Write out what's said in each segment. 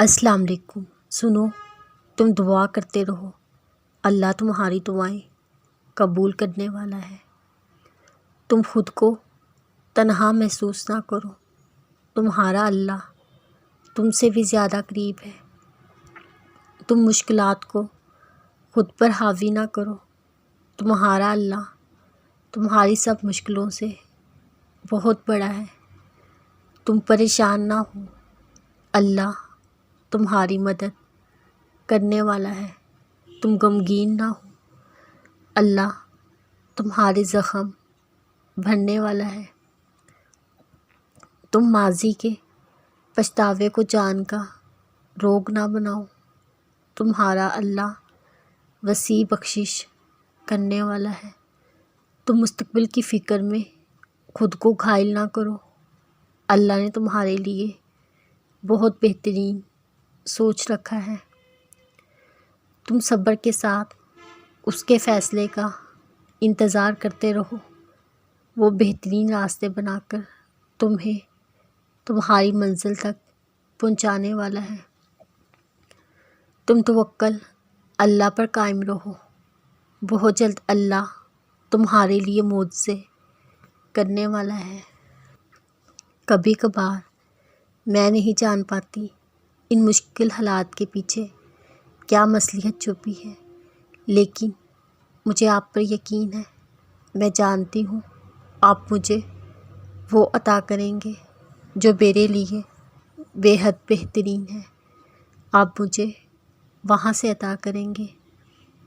السلام علیکم۔ سنو، تم دعا کرتے رہو، اللہ تمہاری دعائیں قبول کرنے والا ہے۔ تم خود کو تنہا محسوس نہ کرو، تمہارا اللہ تم سے بھی زیادہ قریب ہے۔ تم مشکلات کو خود پر حاوی نہ کرو، تمہارا اللہ تمہاری سب مشکلوں سے بہت بڑا ہے۔ تم پریشان نہ ہو، اللہ تمہاری مدد کرنے والا ہے۔ تم غمگین نہ ہو، اللہ تمہارے زخم بھرنے والا ہے۔ تم ماضی کے پچھتاوے کو جان کا روگ نہ بناؤ، تمہارا اللہ وسیع بخشش کرنے والا ہے۔ تم مستقبل کی فکر میں خود کو گھائل نہ کرو، اللہ نے تمہارے لیے بہت بہترین سوچ رکھا ہے۔ تم صبر کے ساتھ اس کے فیصلے کا انتظار کرتے رہو، وہ بہترین راستے بنا کر تمہیں تمہاری منزل تک پہنچانے والا ہے۔ تم توکل اللہ پر قائم رہو، بہت جلد اللہ تمہارے لیے معجزے کرنے والا ہے۔ کبھی کبھار میں نہیں جان پاتی ان مشکل حالات کے پیچھے کیا مصلحت چھپی ہے، لیکن مجھے آپ پر یقین ہے۔ میں جانتی ہوں آپ مجھے وہ عطا کریں گے جو میرے لیے بے حد بہترین ہے۔ آپ مجھے وہاں سے عطا کریں گے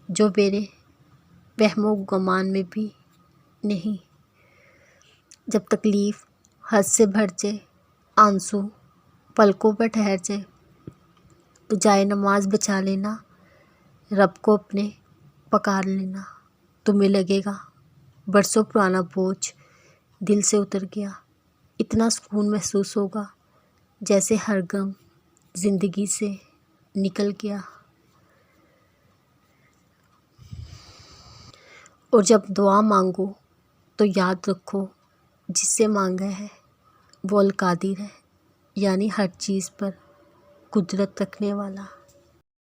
جو میرے وہم و گمان میں بھی نہیں۔ جب تکلیف حد سے بڑھ جائے، آنسو پلکوں پر ٹھہر جائے، تو جائے نماز بچا لینا، رب کو اپنے پکار لینا۔ تمہیں لگے گا برسوں پرانا بوجھ دل سے اتر گیا، اتنا سکون محسوس ہوگا جیسے ہر غم زندگی سے نکل گیا۔ اور جب دعا مانگو تو یاد رکھو جس سے مانگا ہے وہ القادر ہے، یعنی ہر چیز پر قدرت رکھنے والا۔